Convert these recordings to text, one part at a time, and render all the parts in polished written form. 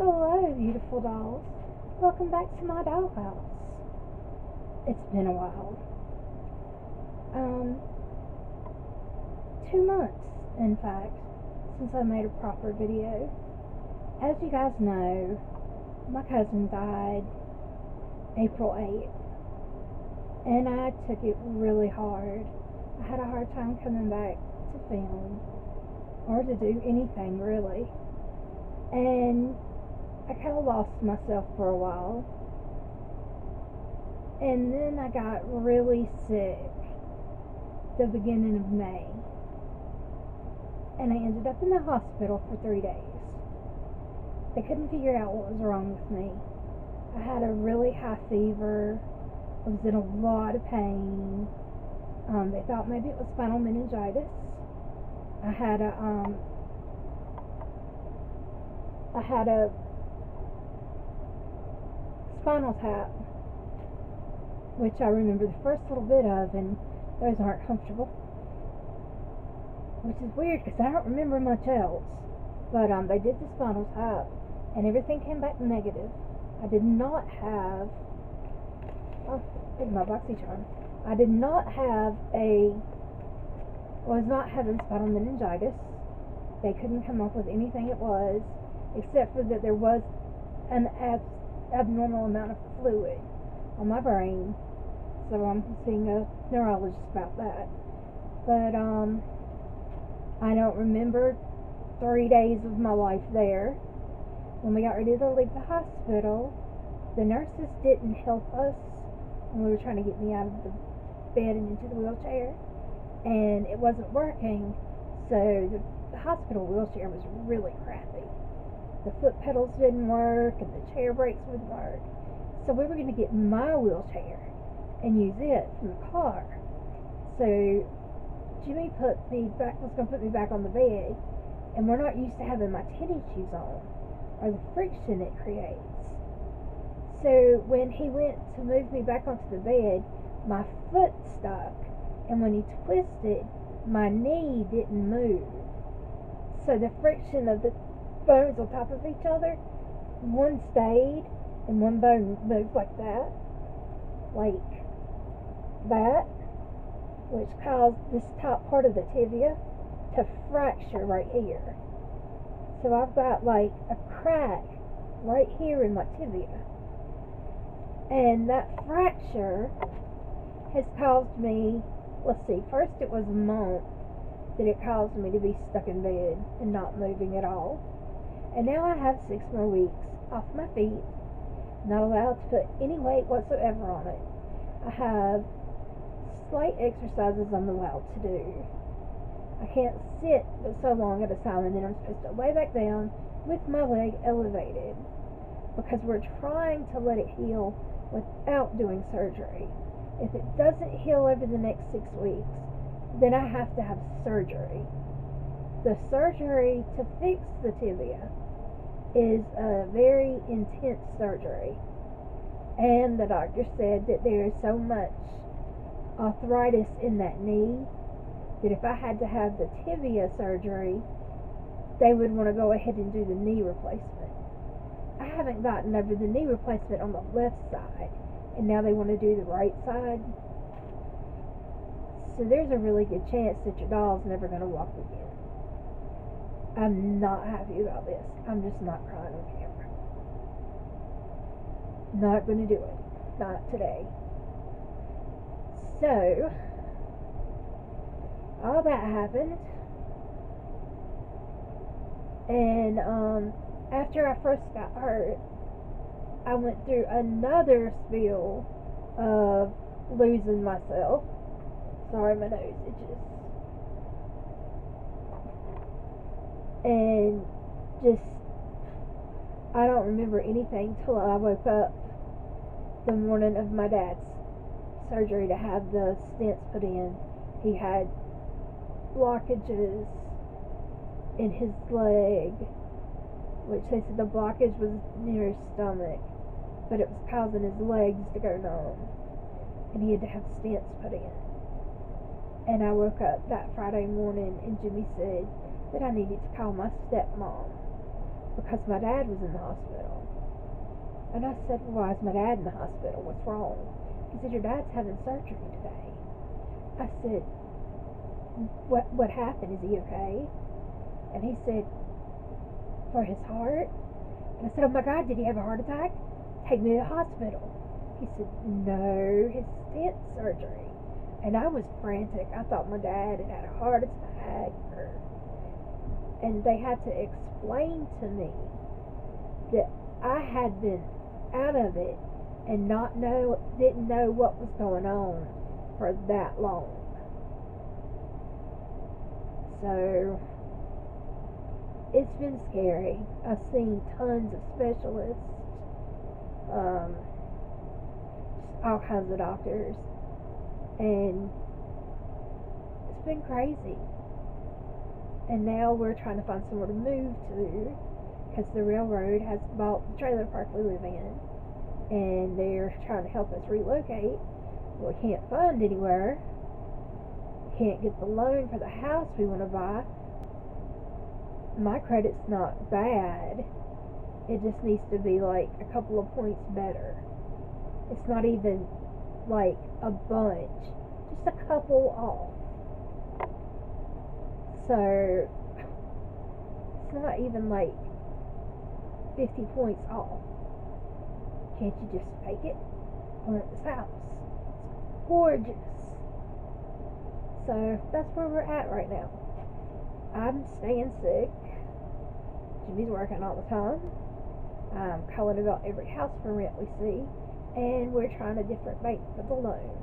Hello, beautiful dolls. Welcome back to my dollhouse. It's been a while. 2 months, in fact, since I made a proper video. As you guys know, my cousin died April 8th, and I took it really hard. I had a hard time coming back to film, or to do anything really. And I kind of lost myself for a while. And then I got really sick the beginning of May. And I ended up in the hospital for 3 days. They couldn't figure out what was wrong with me. I had a really high fever. I was in a lot of pain. They thought maybe it was spinal meningitis. I had a Spinal Tap, which I remember the first little bit of, and those aren't comfortable, which is weird because I don't remember much else. But they did the Spinal Tap, and everything came back negative. I did not have my BoxyCharm. I did not have was not having spinal meningitis. They couldn't come up with anything it was, except for that there was an abnormal amount of fluid on my brain. So I'm seeing a neurologist about that. But I don't remember 3 days of my life there. When we got ready to leave the hospital, the nurses didn't help us when we were trying to get me out of the bed and into the wheelchair, and it wasn't working. So the hospital wheelchair was really crappy. The foot pedals didn't work, and the chair brakes wouldn't work. So we were going to get my wheelchair and use it from the car. So Jimmy was going to put me back on the bed, and we're not used to having my tennis shoes on, or the friction it creates. So when he went to move me back onto the bed, my foot stuck, and when he twisted, my knee didn't move. So the friction of the bones on top of each other, one stayed and one bone moved like that, which caused this top part of the tibia to fracture right here. So I've got like a crack right here in my tibia, and that fracture has caused me, first it was a month that it caused me to be stuck in bed and not moving at all. And now I have 6 more weeks off my feet, not allowed to put any weight whatsoever on it. I have slight exercises I'm allowed to do. I can't sit but so long at a time, and then I'm supposed to lay back down with my leg elevated, because we're trying to let it heal without doing surgery. If it doesn't heal over the next 6 weeks, then I have to have surgery. The surgery to fix the tibia is a very intense surgery, and the doctor said that there is so much arthritis in that knee that if I had to have the tibia surgery, they would want to go ahead and do the knee replacement. I haven't gotten over the knee replacement on the left side, and now they want to do the right side. So there's a really good chance that your doll's never going to walk again. I'm not happy about this. I'm just not crying on camera. Not going to do it. Not today. So, all that happened. And after I first got hurt, I went through another spiel of losing myself. Sorry, my nose itches. And I don't remember anything till I woke up the morning of my dad's surgery to have the stents put in. He had blockages in his leg, which they said the blockage was near his stomach, but it was causing his legs to go numb, and he had to have stents put in. And I woke up that Friday morning, and Jimmy said that I needed to call my stepmom because my dad was in the hospital. And I said, well, why is my dad in the hospital? What's wrong? He said, your dad's having surgery today. I said, what happened? Is he okay? And he said, for his heart? And I said, oh my God, did he have a heart attack? Take me to the hospital. He said, no, his stent surgery. And I was frantic. I thought my dad had had a heart attack. And they had to explain to me that I had been out of it and didn't know what was going on for that long. So it's been scary. I've seen tons of specialists, all kinds of doctors, and it's been crazy. And now we're trying to find somewhere to move to, because the railroad has bought the trailer park we live in, and they're trying to help us relocate. Well, we can't find anywhere. Can't get the loan for the house we want to buy. My credit's not bad. It just needs to be like a couple of points better. It's not even like a bunch, just a couple off. So it's not even like 50 points off. Can't you just fake it? Rent this house. It's gorgeous. So that's where we're at right now. I'm staying sick. Jimmy's working all the time. I'm calling about every house for rent we see, and we're trying a different bank for the loan.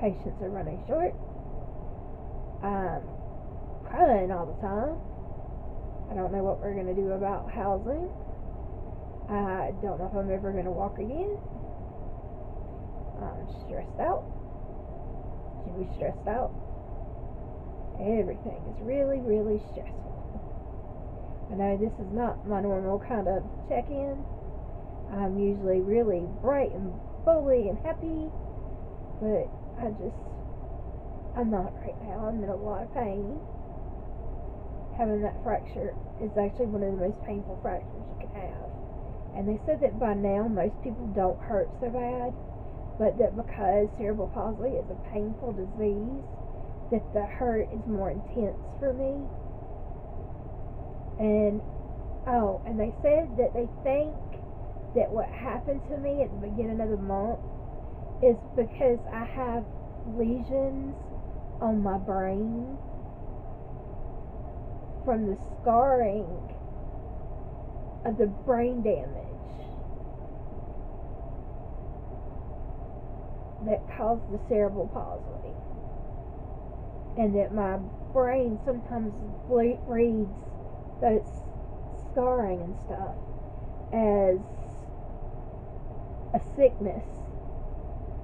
Patients are running short. I'm crying all the time. I don't know what we're going to do about housing. I don't know if I'm ever going to walk again. I'm stressed out. Jimmy's stressed out. Everything is really, really stressful. I know this is not my normal kind of check-in. I'm usually really bright and bubbly and happy, but I'm not right now. I'm in a lot of pain. Having that fracture is actually one of the most painful fractures you can have. And they said that by now most people don't hurt so bad, but that because cerebral palsy is a painful disease, that the hurt is more intense for me. And they said that they think that what happened to me at the beginning of the month is because I have lesions on my brain from the scarring of the brain damage that caused the cerebral palsy, and that my brain sometimes reads those scarring and stuff as a sickness,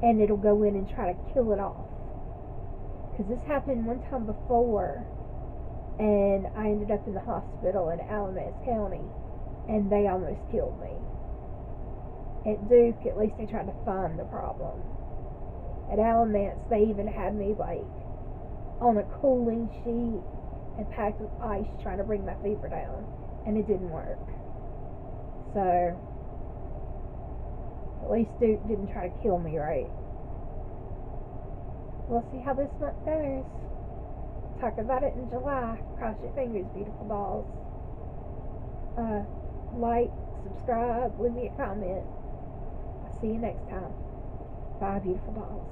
and it'll go in and try to kill it off. Because this happened one time before, and I ended up in the hospital in Alamance County, and they almost killed me. At Duke, at least they tried to find the problem. At Alamance, they even had me like on a cooling sheet and packed with ice trying to bring my fever down, and it didn't work. So at least Duke didn't try to kill me, right? We'll see how this month goes. Talk about it in July. Cross your fingers, beautiful dolls. Like, subscribe, leave me a comment. I'll see you next time. Bye, beautiful dolls.